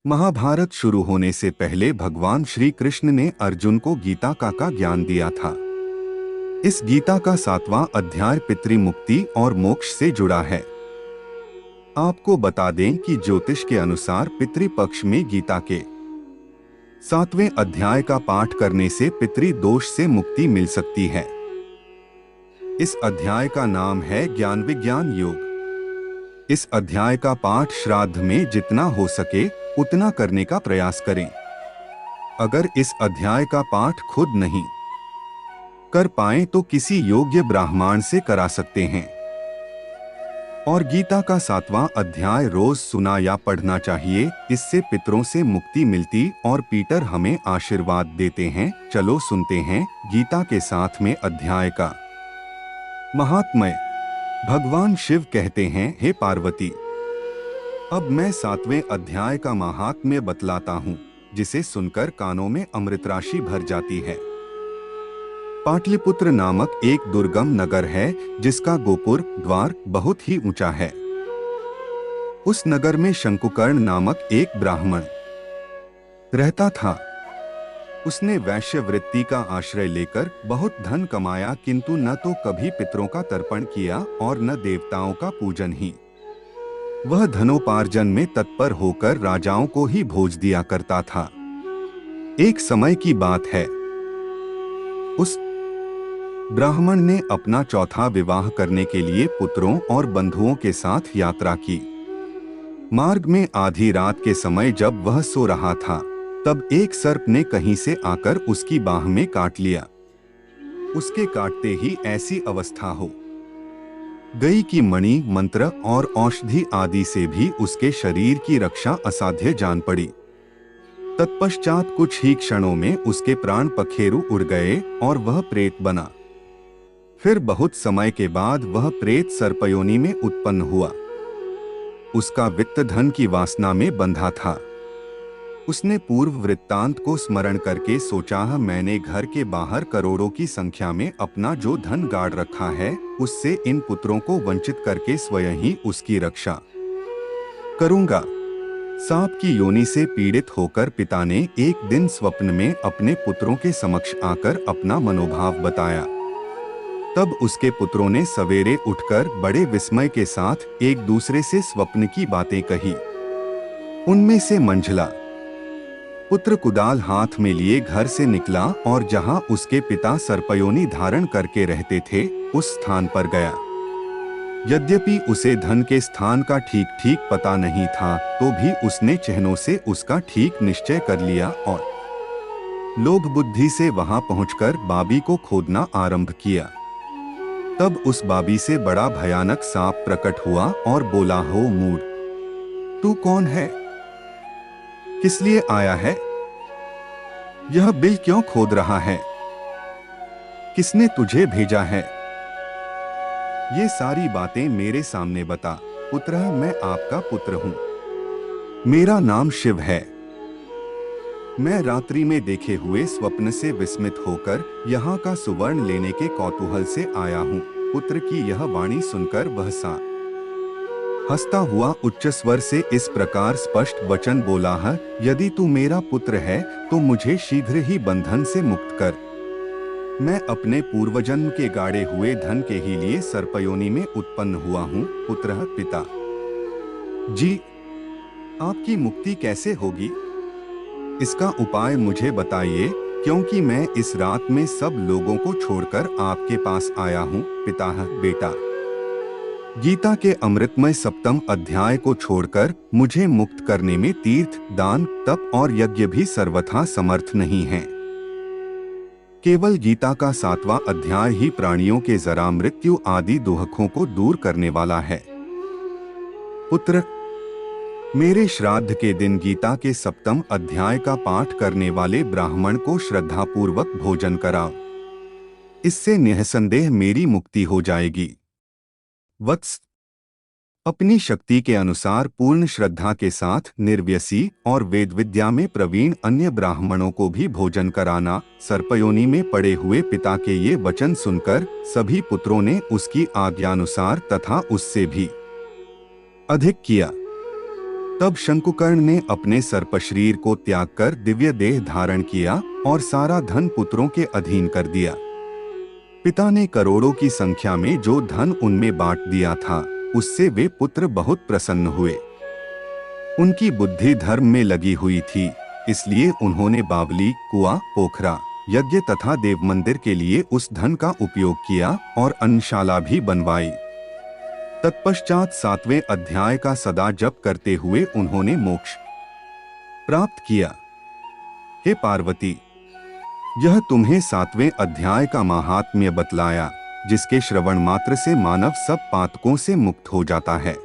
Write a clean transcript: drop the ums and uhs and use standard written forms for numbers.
महाभारत शुरू होने से पहले भगवान श्री कृष्ण ने अर्जुन को गीता का ज्ञान दिया था। इस गीता का 7वां अध्याय पितृ मुक्ति और मोक्ष से जुड़ा है। आपको बता दें कि ज्योतिष के अनुसार पितृपक्ष में गीता के 7वें अध्याय का पाठ करने से पितृ दोष से मुक्ति मिल सकती है। इस अध्याय का नाम है ज्ञान विज्ञान योग। इस अध्याय का पाठ श्राद्ध में जितना हो सके उतना करने का प्रयास करें। अगर इस अध्याय का पाठ खुद नहीं कर पाएं तो किसी योग्य ब्राह्मण से करा सकते हैं। और गीता का 7वां अध्याय रोज सुना या पढ़ना चाहिए। इससे पितरों से मुक्ति मिलती और पीटर हमें आशीर्वाद देते हैं। चलो सुनते हैं गीता के 7वें अध्याय का महात्म्य। भगवान शिव कहते हैं, हे पार्वती, अब मैं 7वें अध्याय का महात्म्य बतलाता हूँ, जिसे सुनकर कानों में अमृत राशि भर जाती है। पाटलिपुत्र नामक एक दुर्गम नगर है, जिसका गोपुर द्वार बहुत ही ऊंचा है। उस नगर में शंकुकर्ण नामक एक ब्राह्मण रहता था। उसने वैश्य वृत्ति का आश्रय लेकर बहुत धन कमाया, किंतु न तो कभी पितरों का तर्पण किया और न देवताओं का पूजन ही। वह धनोपार्जन में तत्पर होकर राजाओं को ही भोज दिया करता था। एक समय की बात है, उस ब्राह्मण ने अपना चौथा विवाह करने के लिए पुत्रों और बंधुओं के साथ यात्रा की। मार्ग में आधी रात के समय जब वह सो रहा था, तब एक सर्प ने कहीं से आकर उसकी बाह में काट लिया। उसके काटते ही ऐसी अवस्था हो गई कि मणि, मंत्र और औषधि आदि से भी उसके शरीर की रक्षा असाध्य जान पड़ी। तत्पश्चात कुछ ही क्षणों में उसके प्राण पखेरु उड़ गए और वह प्रेत बना। फिर बहुत समय के बाद वह प्रेत सर्पयोनि में उत्पन्न हुआ। उसका वित्त धन की वासना में बंधा था। उसने पूर्व वृत्तांत को स्मरण करके सोचा, मैंने घर के बाहर करोड़ों की संख्या में अपना जो धन गाड़ रखा है, उससे इन पुत्रों को वंचित करके स्वयं ही उसकी रक्षा करूंगा। सांप की योनि से पीड़ित होकर पिता ने एक दिन स्वप्न में अपने पुत्रों के समक्ष आकर अपना मनोभाव बताया। तब उसके पुत्रों ने सवेरे उठकर बड़े विस्मय के साथ एक दूसरे से स्वप्न की बातें कही। उनमें से मंझला पुत्र कुदाल हाथ में लिए घर से निकला और जहां उसके पिता सर्पयोनि धारण करके रहते थे, उस स्थान पर गया। यद्यपि उसे धन के स्थान का ठीक ठीक पता नहीं था, तो भी उसने चिन्हों से उसका ठीक निश्चय कर लिया और लोभ बुद्धि से वहां पहुंचकर बाबी को खोदना आरंभ किया। तब उस बाबी से बड़ा भयानक सांप प्रकट हुआ और बोला, हो मूढ़, तू कौन है? किस लिए आया है? यह बिल क्यों खोद रहा है? किसने तुझे भेजा है? ये सारी बातें मेरे सामने बता। पुत्र, मैं आपका पुत्र हूं। मेरा नाम शिव है। मैं रात्रि में देखे हुए स्वप्न से विस्मित होकर यहाँ का सुवर्ण लेने के कौतूहल से आया हूँ। पुत्र की यह वाणी सुनकर वह सा हंसता हुआ उच्च स्वर से इस प्रकार स्पष्ट वचन बोला है, यदि तू मेरा पुत्र है तो मुझे शीघ्र ही बंधन से मुक्त कर। मैं अपने पूर्वजन्म के गाड़े हुए धन के ही लिए सर्पयोनि में उत्पन्न हुआ हूँ। पुत्र, पिता जी, आपकी मुक्ति कैसे होगी? इसका उपाय मुझे बताइए, क्योंकि मैं इस रात में सब लोगों को छोड़कर आपके पास आया हूँ। पिता, बेटा, गीता के अमृतमय 7वें अध्याय को छोड़कर मुझे मुक्त करने में तीर्थ, दान, तप और यज्ञ भी सर्वथा समर्थ नहीं हैं। केवल गीता का 7वां अध्याय ही प्राणियों के जरा, मृत्यु आदि दुखों को दूर करने वाला है। पुत्र, मेरे श्राद्ध के दिन गीता के 7वें अध्याय का पाठ करने वाले ब्राह्मण को श्रद्धापूर्वक भोजन कराओ। इससे निःसंदेह मेरी मुक्ति हो जाएगी। वत्स, अपनी शक्ति के अनुसार पूर्ण श्रद्धा के साथ निर्व्यसी और वेद विद्या में प्रवीण अन्य ब्राह्मणों को भी भोजन कराना। सर्पयोनि में पड़े हुए पिता के ये वचन सुनकर सभी पुत्रों ने उसकी आज्ञानुसार तथा उससे भी अधिक किया। तब शंकुकर्ण ने अपने सर्पशरीर को त्याग कर दिव्य देह धारण किया और सारा धन पुत्रों के अधीन कर दिया। पिता ने करोड़ों की संख्या में जो धन उनमें बांट दिया था, उससे वे पुत्र बहुत प्रसन्न हुए। उनकी बुद्धि धर्म में लगी हुई थी, इसलिए उन्होंने बावली, कुआं, पोखरा, यज्ञ तथा देव मंदिर के लिए उस धन का उपयोग किया और अन्नशाला भी बनवाई। तत्पश्चात 7वें अध्याय का सदा जप करते हुए उन्होंने मोक्ष प्राप्त किया। हे पार्वती, यह तुम्हें 7वें अध्याय का महात्म्य बतलाया, जिसके श्रवण मात्र से मानव सब पातकों से मुक्त हो जाता है।